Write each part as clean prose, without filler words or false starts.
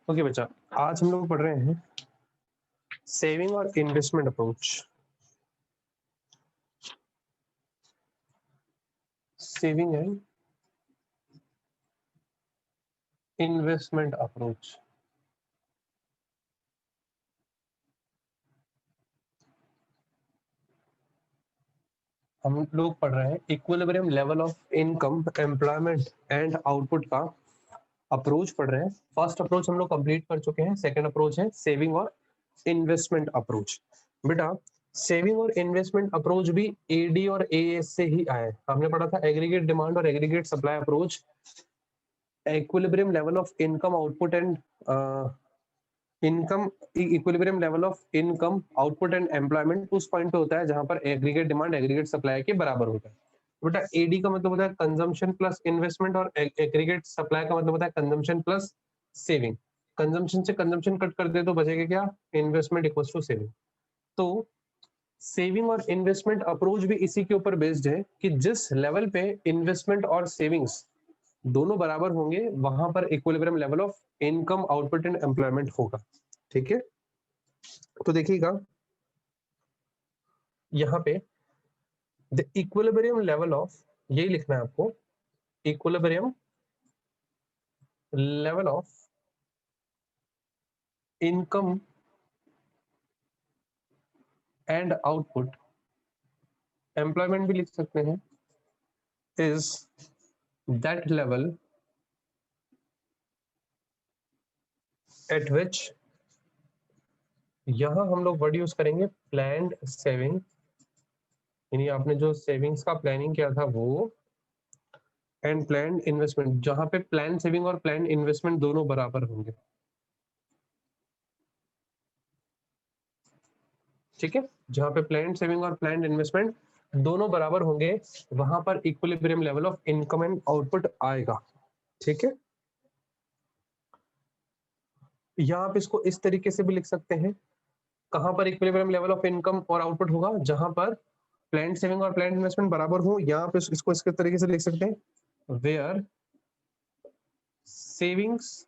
Okay बच्चा, आज हम लोग पढ़ रहे हैं सेविंग और investment approach. Saving and investment approach. हम लोग पढ़ रहे हैं equilibrium level of income, employment and output का अप्रोच पढ़ रहे हैं। फर्स्ट अप्रोच हम लोग कंप्लीट कर चुके हैं, सेकंड अप्रोच है सेविंग और इन्वेस्टमेंट अप्रोच। बेटा, सेविंग और इन्वेस्टमेंट अप्रोच भी एडी और एएस से ही आया है। हमने पढ़ा था एग्रीगेट डिमांड और aggregate supply approach, equilibrium level of income output and income, equilibrium level of income output and employment उस पॉइंट पे होता है जहां पर एग्रीगेट डिमांड एग्रीगेट सप्लाई के बराबर होता है। बेटा, एडी का मतलब होता है कंजम्पशन प्लस इन्वेस्टमेंट और एग्रीगेट सप्लाई का मतलब होता है कंजम्पशन प्लस सेविंग। कंजम्पशन से कंजम्पशन कट कर दे तो बचेगा क्या? Investment equals to saving. तो सेविंग और इन्वेस्टमेंट अप्रोच भी इसी के ऊपर बेस्ड है कि जिस लेवल पे इन्वेस्टमेंट और सेविंग्स दोनों बराबर होंगे वहां पर equilibrium level of income output and employment होगा। ठीक है, तो देखिएगा यहाँ पे द इक्विलिब्रियम लेवल ऑफ, यही लिखना है आपको, equilibrium level of income and output, employment भी लिख सकते हैं, इज दैट लेवल एट विच, यहां हम लोग वर्ड यूज करेंगे प्लान्ड सेविंग, यानी आपने जो सेविंग्स का प्लानिंग किया था वो, एंड प्लान्ड इन्वेस्टमेंट, जहां पे प्लान सेविंग और प्लान इन्वेस्टमेंट दोनों बराबर होंगे। ठीक है, जहां पे प्लान सेविंग और प्लान इन्वेस्टमेंट दोनों बराबर होंगे वहां पर equilibrium level of income and output आएगा। ठीक है, या आप इसको इस तरीके से भी लिख सकते हैं, कहां पर इक्विलिब्रियम लेवल ऑफ इनकम और आउटपुट होगा? जहां पर प्लान सेविंग और प्लान इन्वेस्टमेंट बराबर हो, या आप इसको इसके तरीके से लिख सकते हैं, where savings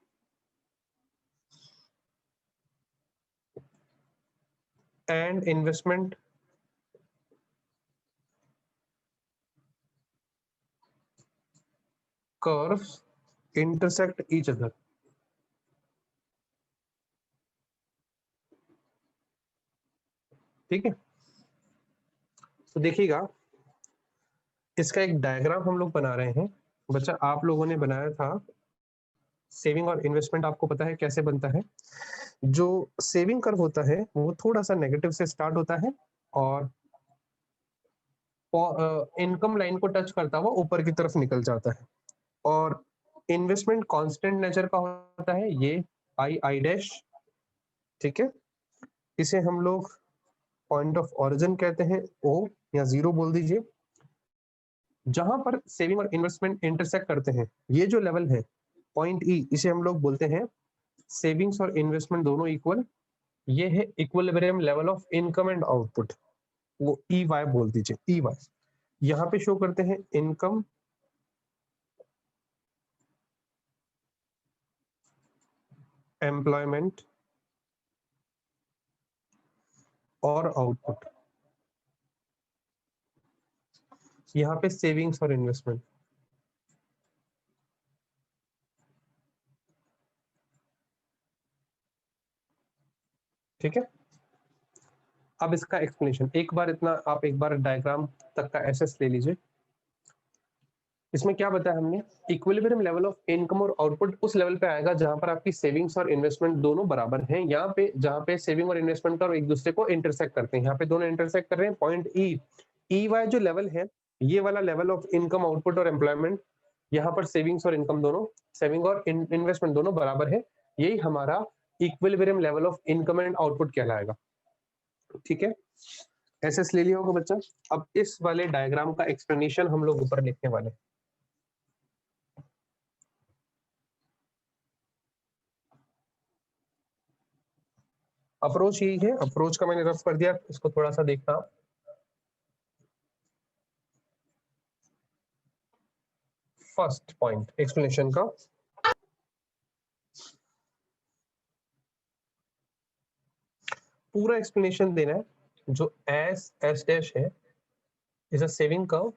and investment curves intersect each other। ठीक है, तो देखिएगा इसका एक डायग्राम हम लोग बना रहे हैं। बच्चा, आप लोगों ने बनाया था सेविंग और इन्वेस्टमेंट, आपको पता है कैसे बनता है। जो सेविंग कर्व होता है वो थोड़ा सा नेगेटिव से स्टार्ट होता है और इनकम लाइन को टच करता हुआ ऊपर की तरफ निकल जाता है, और इन्वेस्टमेंट कांस्टेंट नेचर का होता है, ये आई आई डैश। ठीक है, इसे हम लोग पॉइंट ऑफ ओरिजिन कहते हैं, ओ या जीरो बोल दीजिए। जहां पर सेविंग और इन्वेस्टमेंट इंटरसेक्ट करते हैं, ये जो लेवल है पॉइंट ई, इसे हम लोग बोलते हैं सेविंग्स और इन्वेस्टमेंट दोनों इक्वल, ये है equilibrium level of income and output, वो ई वाई बोल दीजिए, ई वाई। यहाँ पे शो करते हैं इनकम, एम्प्लॉयमेंट और आउटपुट, यहाँ पे सेविंग्स और इन्वेस्टमेंट। ठीक है, अब इसका एक्सप्लेनेशन एक बार, इतना आप एक बार डायग्राम तक का एसेस ले लीजिए। इसमें क्या बताया हमने? इक्विलिब्रियम लेवल ऑफ इनकम और आउटपुट उस लेवल पे आएगा जहां पर आपकी सेविंग्स और इन्वेस्टमेंट दोनों बराबर हैं। यहाँ पे जहां पे सेविंग और इन्वेस्टमेंट का एक दूसरे को इंटरसेक्ट करते हैं, यहाँ पे दोनों इंटरसेक्ट कर रहे हैं पॉइंट ई। ई वाई जो लेवल है, ये वाला लेवल ऑफ इनकम आउटपुट और एम्प्लॉयमेंट, यहाँ पर सेविंग्स और इनकम दोनों, सेविंग और इन्वेस्टमेंट दोनों बराबर है, यही हमारा equilibrium level of income and output कहलाएगा। ठीक है, एसेस ले लिया होगा बच्चा। अब इस वाले डायग्राम का एक्सप्लेनेशन हम लोग ऊपर लिखने वाले। अप्रोच यही है, अप्रोच का मैंने रफ कर दिया, इसको थोड़ा सा देखना। फर्स्ट पॉइंट एक्सप्लेनेशन का, पूरा एक्सप्लेनेशन देना है। जो एस डैश है is a saving curve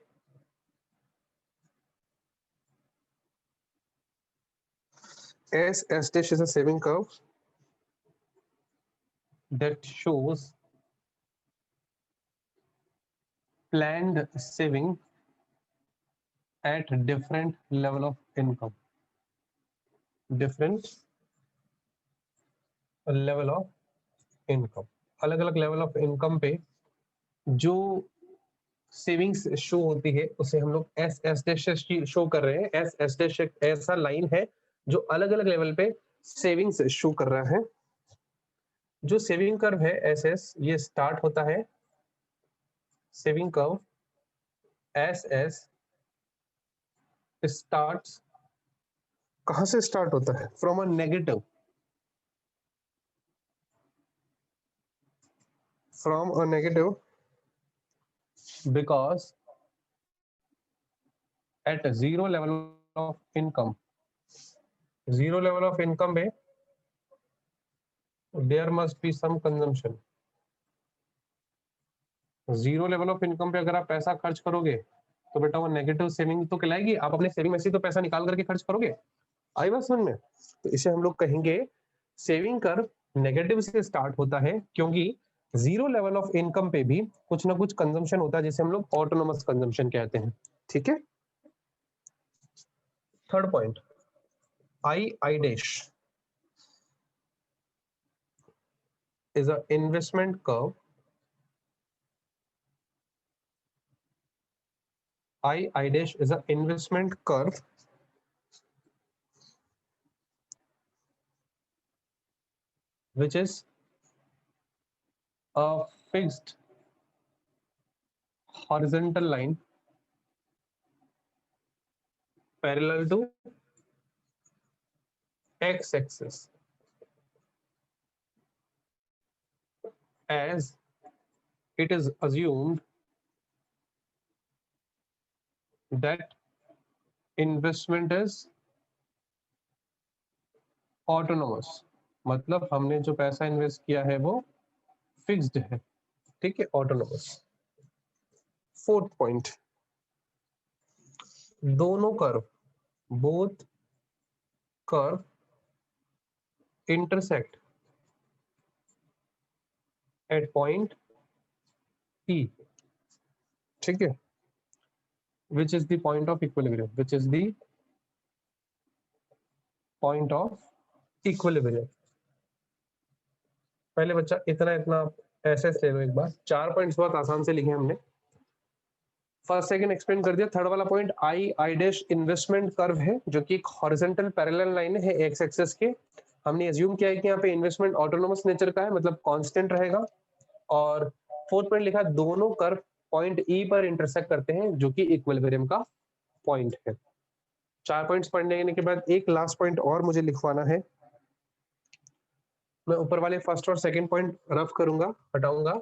S dash is a saving curve that shows planned saving at different level of income. Different level of income. अलग अलग लेवल ऑफ इनकम पे जो सेविंग्स शो होती है उसे हम लोग एस डैश शो कर रहे हैं। एस डैश एक ऐसा लाइन है जो अलग अलग लेवल पे सेविंग्स शो कर रहा है। जो सेविंग कर्व है एस ये स्टार्ट होता है सेविंग कर्व एस स्टार्ट्स कहां से स्टार्ट होता है? From a negative, from a negative because at zero level of income, zero level of income पे there must be some consumption. Zero level of income पे अगर आप पैसा खर्च करोगे तो बेटा वो नेगेटिव सेविंग तो कहलाएगी। आप अपने सेविंग में से तो पैसा निकाल करके खर्च करोगे। आई बात समझ में? तो इसे हम लोग कहेंगे सेविंग कर्व नेगेटिव से स्टार्ट होता है क्योंकि जीरो लेवल ऑफ इनकम पे भी कुछ ना कुछ कंजम्पशन होता है जिसे हम लोग ऑटोनोमस कंजम्पशन कहते हैं। ठीक है। Third point I dash is an investment curve. I dash is an investment curve which is a fixed horizontal line parallel to x-axis as it is assumed that investment is autonomous। मतलब हमने जो पैसा invest किया है वो fixed है। ठीक है, ऑटोनोमस। फोर्थ पॉइंट, दोनों curve, both curve intersect at point P, ठीक है, which is the point of equilibrium, which is the point of equilibrium। पहले बच्चा इतना ऐसे ले लो एक बार। 4 पॉइंट्स बहुत आसान से लिखे हमने। फर्स्ट सेकंड एक्सप्लेन कर दिया। थर्ड वाला point I dash investment curve है जो कि एक हॉरिजॉन्टल पैरेलल लाइन है एक्स एक्सिस के। हमने एज्यूम किया है कि यहाँ पे इन्वेस्टमेंट ऑटोनोमस नेचर का है, मतलब कांस्टेंट रहेगा। और फोर्थ पॉइंट लिखा दोनों कर्व पॉइंट ई पर इंटरसेक्ट करते हैं जो कि इक्विलिब्रियम का पॉइंट है। 4 पॉइंट्स पढ़ने के बाद एक लास्ट पॉइंट और मुझे लिखवाना है। मैं ऊपर वाले फर्स्ट और सेकंड पॉइंट रफ करूंगा, हटाऊंगा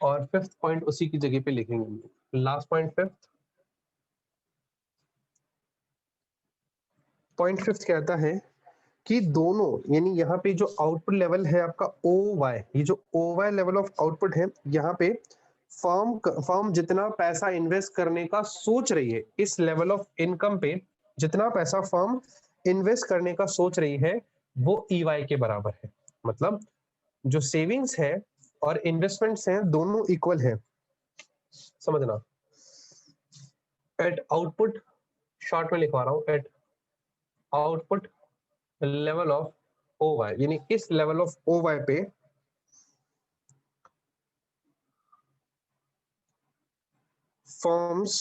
और फिफ्थ पॉइंट उसी की जगह पे लिखेंगे। Last point fifth, point fifth कहता है कि दोनों, यानी यहाँ पे जो आउटपुट लेवल है आपका ओ वाई, ये जो O Y level of output है, यहाँ पे फर्म जितना पैसा इन्वेस्ट करने का सोच रही है, इस लेवल ऑफ इनकम पे जितना पैसा फर्म इन्वेस्ट करने का सोच रही है वो ई वाई के बराबर है। मतलब जो सेविंग्स है और इन्वेस्टमेंट्स हैं दोनों इक्वल है। समझना, एट आउटपुट, शॉर्ट में लिखवा रहा हूं, at output level of O Y, यानी इस लेवल ऑफ ओ वाई पे firms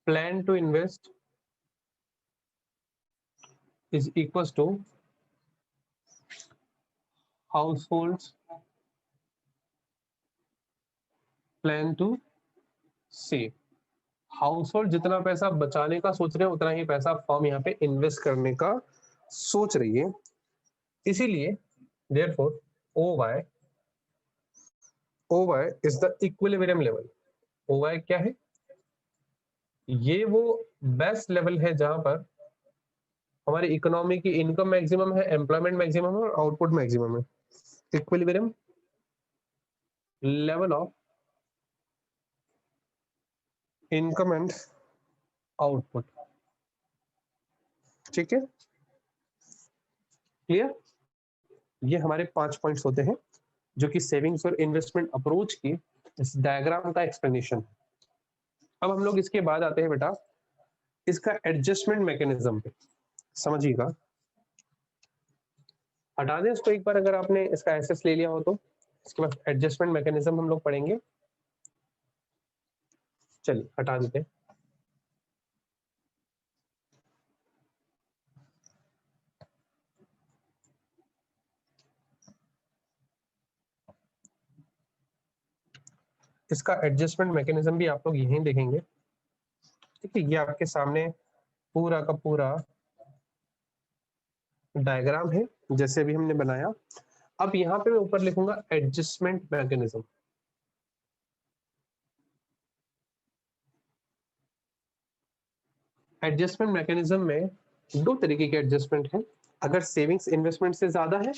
plan to invest is equals to households plan to save। Household जितना पैसा बचाने का सोच रहे हैं उतना ही पैसा फर्म यहाँ पे इन्वेस्ट करने का सोच रही है। इसीलिए therefore O Y is the equilibrium level. O Y क्या है? ये वो बेस्ट लेवल है जहां पर हमारी इकोनॉमी की इनकम मैक्सिमम है, एम्प्लॉयमेंट मैक्सिमम है और आउटपुट मैक्सिमम है। Equilibrium level of income and output. ठीक है, क्लियर? ये हमारे 5 पॉइंट्स होते हैं जो कि सेविंग्स और इन्वेस्टमेंट अप्रोच की इस डायग्राम का एक्सप्लेनेशन है। अब हम लोग इसके बाद आते हैं बेटा इसका एडजस्टमेंट मैकेनिज्म पे। समझिएगा, हटा दें इसको एक बार अगर आपने इसका एसेस ले लिया हो तो। इसके बाद एडजस्टमेंट मैकेनिज्म हम लोग पढ़ेंगे। चलिए हटा देते हैं। इसका एडजस्टमेंट मैकेनिज्म भी आप लोग यहीं देखेंगे। ठीक है, ये आपके सामने पूरा का पूरा डायग्राम है जैसे अभी हमने बनाया। अब यहाँ पे मैं ऊपर लिखूंगा एडजस्टमेंट मैकेनिज्म। एडजस्टमेंट मैकेनिज्म में दो तरीके के एडजस्टमेंट हैं, अगर सेविंग्स इन्वेस्टमेंट से ज्यादा है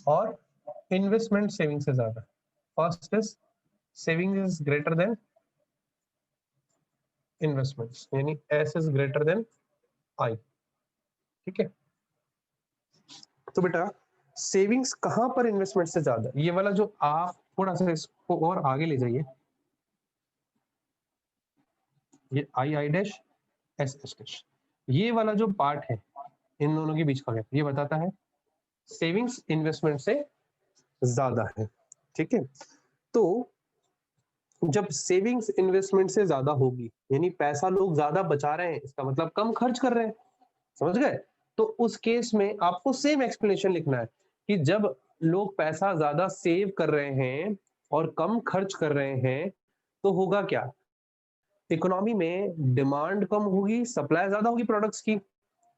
और इन्वेस्टमेंट सेविंग से ज्यादा। First is saving is greater than investments, यानी S is greater than I. ठीक है, तो बेटा सेविंग्स कहां पर इन्वेस्टमेंट से ज्यादा, ये वाला जो आप थोड़ा सा इसको और आगे ले जाइए, ये आई डैश एस डैश, ये वाला जो पार्ट है इन दोनों के बीच का गैप, ये बताता है सेविंग्स इन्वेस्टमेंट से ज्यादा है। ठीक है, तो जब सेविंग्स इन्वेस्टमेंट से ज्यादा होगी, यानी पैसा लोग ज्यादा बचा रहे हैं, इसका मतलब कम खर्च कर रहे हैं, समझ गए? तो उस केस में आपको सेम एक्सप्लेनेशन लिखना है कि जब लोग पैसा ज्यादा सेव कर रहे हैं और कम खर्च कर रहे हैं तो होगा क्या, इकोनॉमी में डिमांड कम होगी, सप्लाई ज्यादा होगी प्रोडक्ट्स की,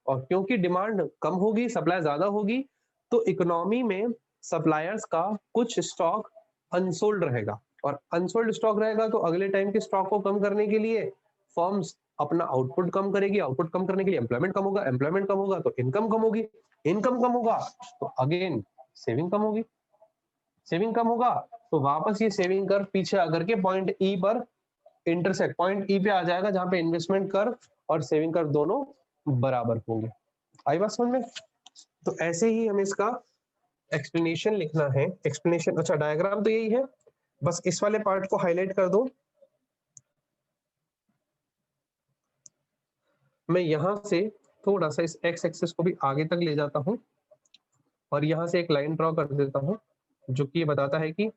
और क्योंकि डिमांड कम होगी सप्लाई ज्यादा होगी तो इकोनॉमी में सप्लायर्स का कुछ स्टॉक अनसोल्ड रहेगा, और अनसोल्ड स्टॉक रहेगा तो अगले टाइम के स्टॉक को कम करने के लिए फर्म्स अपना आउटपुट कम करेगी, आउटपुट कम करने के लिए एम्प्लॉयमेंट कम होगा, एम्प्लॉयमेंट कम होगा तो इनकम कम होगी, इनकम कम होगा तो अगेन सेविंग कम होगी, सेविंग कम होगा तो वापस ये सेविंग कर पीछे आकर के पॉइंट ई पर इंटरसेक्ट, पॉइंट ई पे आ जाएगा जहां पे इन्वेस्टमेंट कर और सेविंग कर दोनों बराबर होंगे। आई बात समझ में? तो ऐसे ही हमें इसका एक्सप्लेनेशन लिखना है। एक्सप्लेनेशन, अच्छा डायग्राम तो यही है, बस इस वाले पार्ट को हाईलाइट कर दो। मैं यहां से थोड़ा सा इस एक्स एक्सिस को भी आगे तक ले जाता हूं और यहां से एक लाइन ड्रॉ कर देता हूं जो कि ये बताता है कि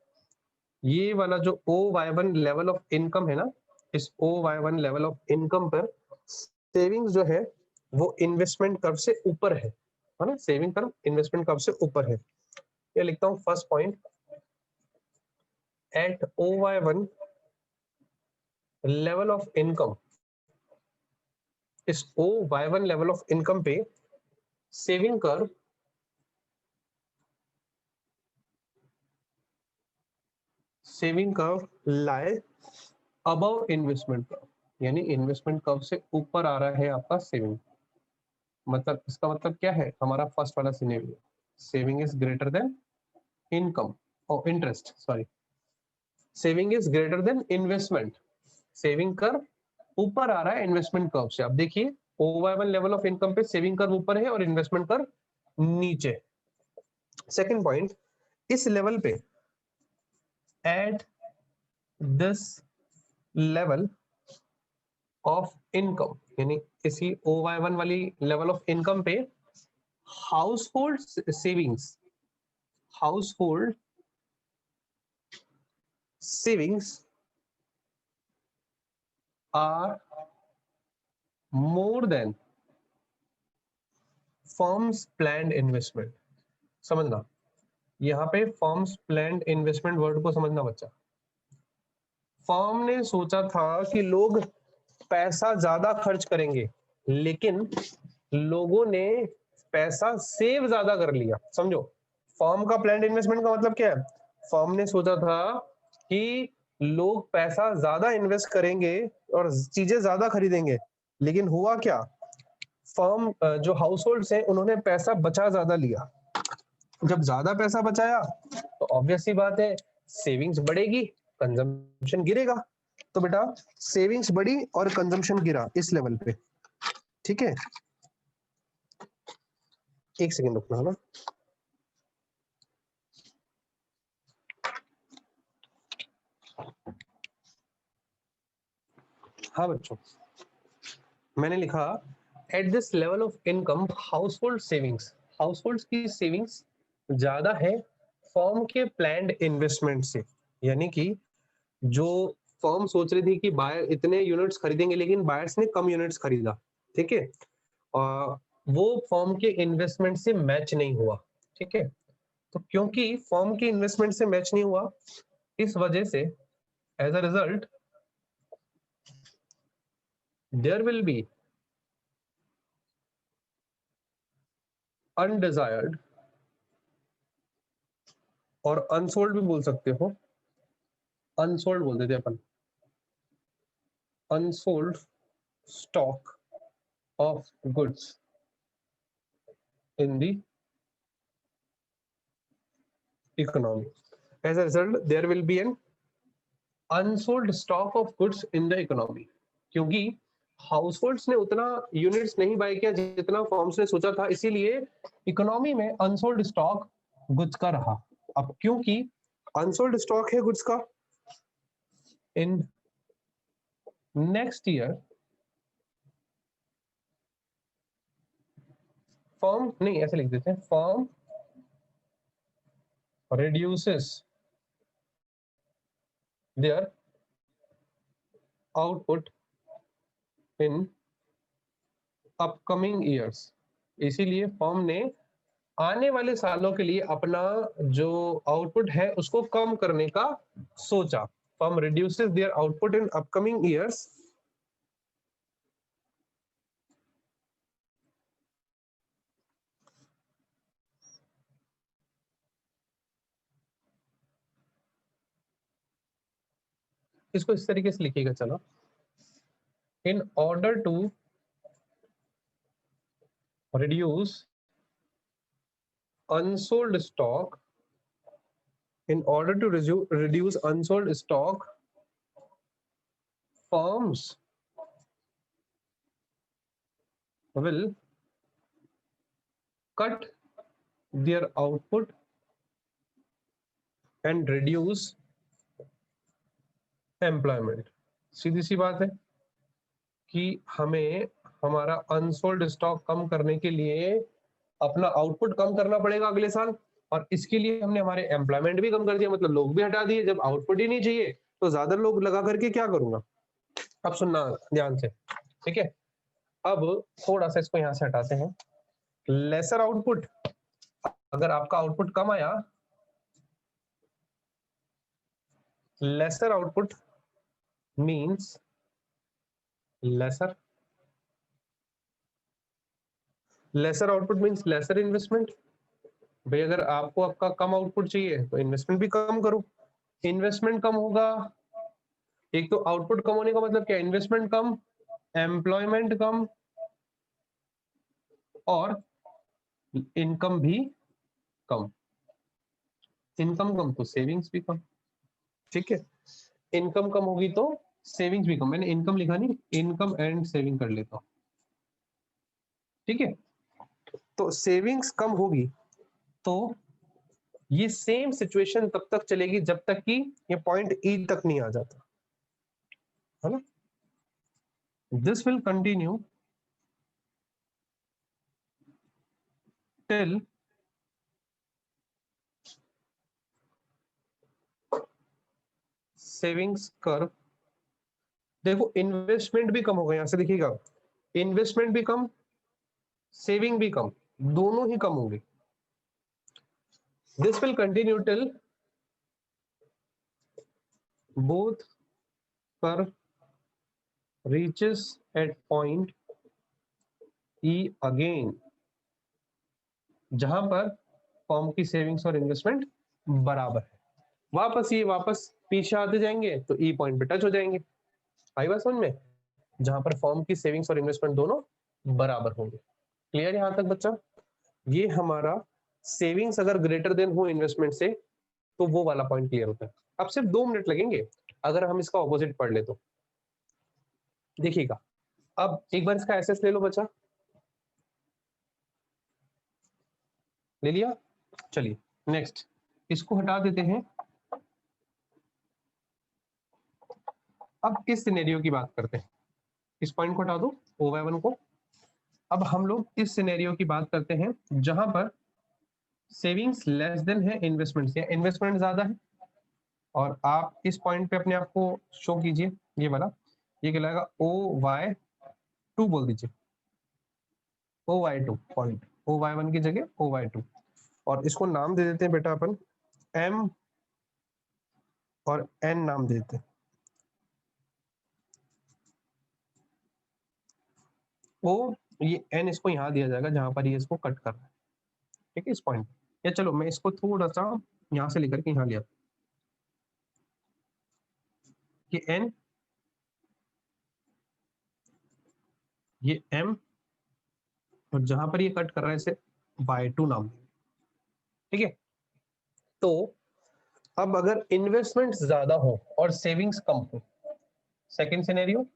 ये वाला जो OY1 लेवल ऑफ इनकम है ना, इस OY1 लेवल ऑफ इनकम पर सेविंग्स जो है वो इन्वेस्टमेंट कर्व से ऊपर है ना, सेविंग कर्व इन्वेस्टमेंट कर्व से ऊपर है। ये लिखता हूं first point, at OY1 level of income, इस OY1 लेवल ऑफ इनकम पे सेविंग कर्व लाए अबव इन्वेस्टमेंट कर्व, यानी इन्वेस्टमेंट कर्व से ऊपर आ रहा है आपका सेविंग। मतलब इसका मतलब क्या है, हमारा फर्स्ट वाला scenario, saving is greater than income और interest, sorry, saving is greater than investment, saving curve ऊपर आ रहा है इन्वेस्टमेंट कर्व से। अब देखिए OY1 लेवल ऑफ इनकम पे सेविंग कर्व ऊपर है और इन्वेस्टमेंट कर्व नीचे। सेकंड पॉइंट, इस लेवल पे at this level of income, यानी इसी OY1 वाली लेवल ऑफ इनकम पे household savings, household savings are more than firms planned investment. समझना, यहाँ पे फर्म्स प्लान्ड इन्वेस्टमेंट वर्ड को समझना बच्चा। फर्म ने सोचा था कि लोग पैसा ज्यादा खर्च करेंगे, लेकिन लोगों ने पैसा सेव ज्यादा कर लिया। समझो, फर्म का प्लान्ड इन्वेस्टमेंट का मतलब क्या है, फर्म ने सोचा था कि लोग पैसा ज्यादा इन्वेस्ट करेंगे और चीजें ज्यादा खरीदेंगे, लेकिन हुआ क्या, फर्म जो हाउस होल्ड्स हैं उन्होंने पैसा बचा ज्यादा लिया, जब ज्यादा पैसा बचाया तो ऑब्वियस सी बात है सेविंग्स बढ़ेगी, कंजम्पशन गिरेगा। तो बेटा सेविंग्स बढ़ी और कंजम्पशन गिरा इस लेवल पे, ठीक है। एक सेकेंड रुकना है ना। हाँ बच्चों, मैंने लिखा eight this level of income household savings, house hold की सेविंग्स ज्यादा है फर्म के प्लान्ड इन्वेस्टमेंट से। यानी कि जो फर्म सोच रही थी कि बायर इतने यूनिट्स खरीदेंगे लेकिन बायर्स ने कम यूनिट्स खरीदा, ठीक है, और वो फर्म के इन्वेस्टमेंट से मैच नहीं हुआ, ठीक है। तो क्योंकि फर्म के इन्वेस्टमेंट से मैच नहीं हुआ, इस वजह से as a result there will be undesired और अनसोल्ड भी बोल सकते हो, अनसोल्ड बोल देते अपन, unsold stock of goods in the economy. As a result, there will be an unsold stock of goods in the economy. क्योंकि हाउस होल्ड्स ने उतना यूनिट्स नहीं बाय किया जितना फर्म्स ने सोचा था, इसीलिए इकोनॉमी में अनसोल्ड स्टॉक गुड्स का रहा। अब क्योंकि अनसोल्ड स्टॉक है गुड्स का, इन नेक्स्ट ईयर फर्म, नहीं ऐसे लिख देते हैं, firm reduces their output in upcoming years। इसीलिए फर्म ने आने वाले सालों के लिए अपना जो आउटपुट है उसको कम करने का सोचा। Firm reduces their output in upcoming years इसको इस तरीके से लिखिएगा, चलो, in order to reduce unsold stock, in order to reduce unsold stock, firms will cut their output and reduce employment। सीधी सी बात है कि हमें हमारा अनसोल्ड स्टॉक कम करने के लिए अपना आउटपुट कम करना पड़ेगा अगले साल, और इसके लिए हमने हमारे एम्प्लॉयमेंट भी कम कर दिया, मतलब लोग भी हटा दिए। जब आउटपुट ही नहीं चाहिए तो ज्यादा लोग लगा करके क्या करूंगा। अब सुनना ध्यान से, ठीक है। अब थोड़ा सा इसको यहां से हटाते हैं। लेसर आउटपुट, अगर आपका आउटपुट कम आया, lesser output means lesser, lesser output means lesser investment. भाई अगर आपको आपका कम आउटपुट चाहिए तो इन्वेस्टमेंट भी कम करो। इन्वेस्टमेंट कम होगा, एक तो आउटपुट कम होने का मतलब क्या, इन्वेस्टमेंट कम, एम्प्लॉयमेंट कम, और इनकम भी कम। इनकम कम तो सेविंग्स भी कम, ठीक है। इनकम कम होगी तो सेविंग्स भी कम। मैंने इनकम लिखा नहीं, इनकम एंड सेविंग कर लेता हूं, ठीक है। तो सेविंग्स कम होगी तो ये सेम सिचुएशन तब तक चलेगी जब तक कि ये पॉइंट ई तक नहीं आ जाता, है ना। This will continue till savings curve, देखो इन्वेस्टमेंट भी कम होगा, यहां से देखिएगा, इन्वेस्टमेंट भी कम, सेविंग भी कम, दोनों ही कम होंगे। This will continue till both curve reaches at point E again, जहां पर फर्म की सेविंग्स और इन्वेस्टमेंट बराबर है। वापस पीछे आते जाएंगे तो ई पॉइंट पे टच हो जाएंगे। आई बात समझ में, जहां पर फर्म की सेविंग्स और इन्वेस्टमेंट दोनों बराबर होंगे। क्लियर यहां तक बच्चा? ये हमारा सेविंग्स अगर ग्रेटर देन हो इन्वेस्टमेंट से तो वो वाला पॉइंट क्लियर होता है। अब सिर्फ 2 मिनट लगेंगे अगर हम इसका ऑपोजिट पढ़ ले तो। देखिएगा, अब एक बार इसका एसेस ले लो बच्चा, ले लिया? चलिए नेक्स्ट इसको हटा देते हैं। अब इस सिनेरियो की बात करते हैं। इस पॉइंट को हटा दो, OY1 को। अब हम लोग इस सिनेरियो की बात करते हैं जहां पर सेविंग्स लेस देन है इन्वेस्टमेंट से, इन्वेस्टमेंट ज्यादा है। और आप इस पॉइंट पे अपने आप को शो कीजिए, ये वाला, ये कहलाएगा OY2 बोल दीजिए, OY2 पॉइंट, OY1 की जगह OY2। और इसको नाम दे देते हैं बेटा अपन M और N नाम दे देते हैं। ओ ये N इसको यहाँ दिया जाएगा जहां पर ये इसको कट कर रहा है, ठीक है, इस पॉइंट। या चलो मैं इसको थोड़ा सा यहाँ से लेकर के यहाँ लिया, ये N, ये M, और जहां पर ये कट कर रहा है इसे Y2 नाम, ठीक है। तो अब अगर इन्वेस्टमेंट ज्यादा हो और सेविंग्स कम हो, सेकंड सिनेरियो,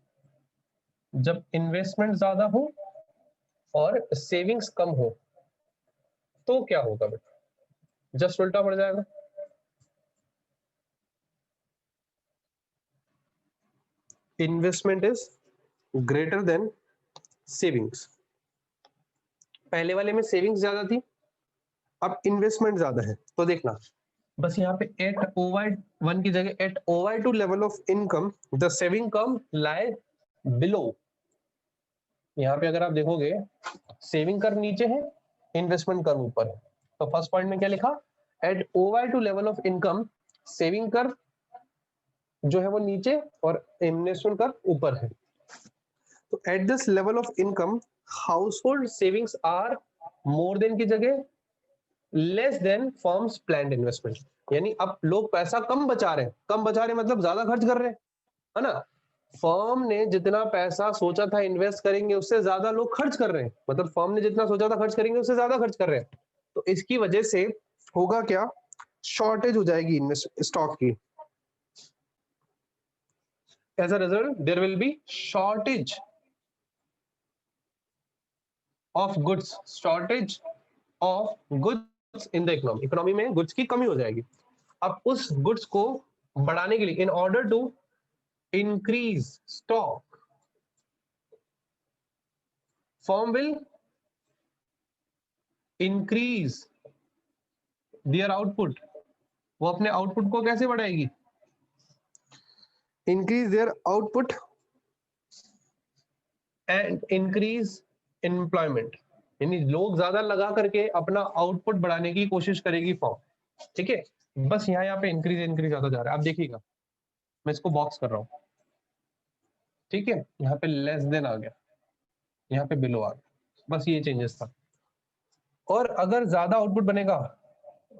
जब इन्वेस्टमेंट ज्यादा हो और सेविंग्स कम हो तो क्या होगा बेटा? जस्ट उल्टा पड़ जाएगा। Investment is greater then savings. पहले वाले में सेविंग्स ज्यादा थी, अब इन्वेस्टमेंट ज्यादा है। तो देखना बस यहाँ पे एट OY1 की जगह at OY2 level of income the saving come lie below. यहाँ पे अगर आप देखोगे सेविंग कर नीचे है, इन्वेस्टमेंट कर ऊपर है। तो फर्स्ट पॉइंट में क्या लिखा? At OY2 level of income saving कर जो है वो नीचे और इन्वेस्टमेंट कर ऊपर है। तो at this level of income household savings are more than की जगह less than firms planned investment. यानी अब लोग पैसा कम बचा रहे हैं, कम बचा रहे हैं मतलब ज्यादा खर्च कर रहे हैं, है ना। फर्म ने जितना पैसा सोचा था इन्वेस्ट करेंगे उससे ज्यादा लोग खर्च कर रहे हैं, मतलब फर्म ने जितना सोचा था खर्च करेंगे उससे ज्यादा खर्च कर रहे हैं। तो इसकी वजह से होगा क्या? शॉर्टेज हो जाएगी इन्वेस्ट स्टॉक की। As a result there will be shortage of goods, shortage of goods in the economy. Economy में गुड्स की कमी हो जाएगी। अब उस गुड्स को बढ़ाने के लिए in order to increase stock, firm will increase their output। वो अपने आउटपुट को कैसे बढ़ाएगी? increase their output and increase employment। यानी लोग ज्यादा लगा करके अपना आउटपुट बढ़ाने की कोशिश करेगी फर्म, ठीक है। बस यहाँ पे इंक्रीज ज्यादा जा रहा है। आप देखिएगा मैं इसको बॉक्स कर रहा हूँ, ठीक है। यहाँ पे लेस देन आ गया, यहाँ पे बिलो आ गया, बस ये चेंजेस था। और अगर ज्यादा आउटपुट बनेगा,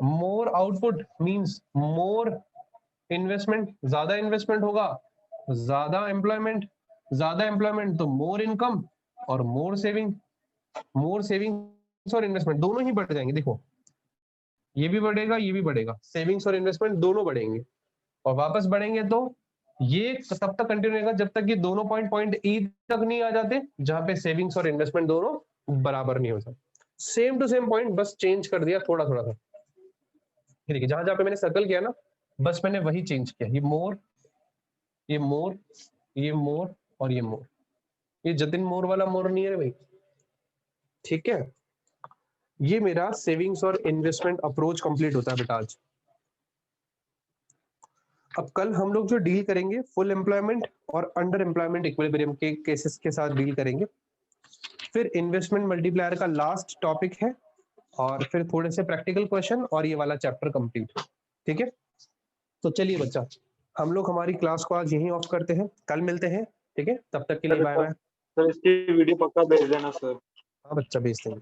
मोर आउटपुट मींस मोर इन्वेस्टमेंट, ज्यादा इन्वेस्टमेंट होगा, ज्यादा एम्प्लॉयमेंट तो मोर इनकम और मोर सेविंग्स और इन्वेस्टमेंट दोनों ही बढ़ जाएंगे। देखो ये भी बढ़ेगा, ये भी बढ़ेगा, सेविंग्स और इन्वेस्टमेंट दोनों बढ़ेंगे। और वापस बढ़ेंगे तो ये तब तक कंटिन्यू रहेगा जब तक कि दोनों पॉइंट ई तक नहीं आ जाते जहां पे सेविंग्स और इन्वेस्टमेंट दोनों बराबर नहीं हो सकते। सेम टू सेम पॉइंट, बस चेंज कर दिया थोड़ा थोड़ा सा। देखिए जहां जहां पे मैंने सर्कल किया ना, बस मैंने वही चेंज किया। ये मोर, ये मोर, ये मोर और ये मोर। ये जतिन मोर वाला मोर नहीं है भाई, ठीक है। ये मेरा सेविंग्स और इन्वेस्टमेंट अप्रोच कंप्लीट होता है बेटा आज। अब कल हम लोग जो डील करेंगे फुल एम्प्लॉयमेंट और अंडर एम्प्लॉयमेंट इक्विलिब्रियम के केसेस के साथ डील करेंगे। फिर इन्वेस्टमेंट मल्टीप्लायर का लास्ट टॉपिक है और फिर थोड़े से प्रैक्टिकल क्वेश्चन और ये वाला चैप्टर कंप्लीट, ठीक है। तो चलिए बच्चा, हम लोग हमारी क्लास को आज यहीं ऑफ करते हैं, कल मिलते हैं, ठीक है। तब तक के लिए बाय बाय। सर इसकी वीडियो पक्का भेज देना सर। हाँ बच्चा भेज देंगे।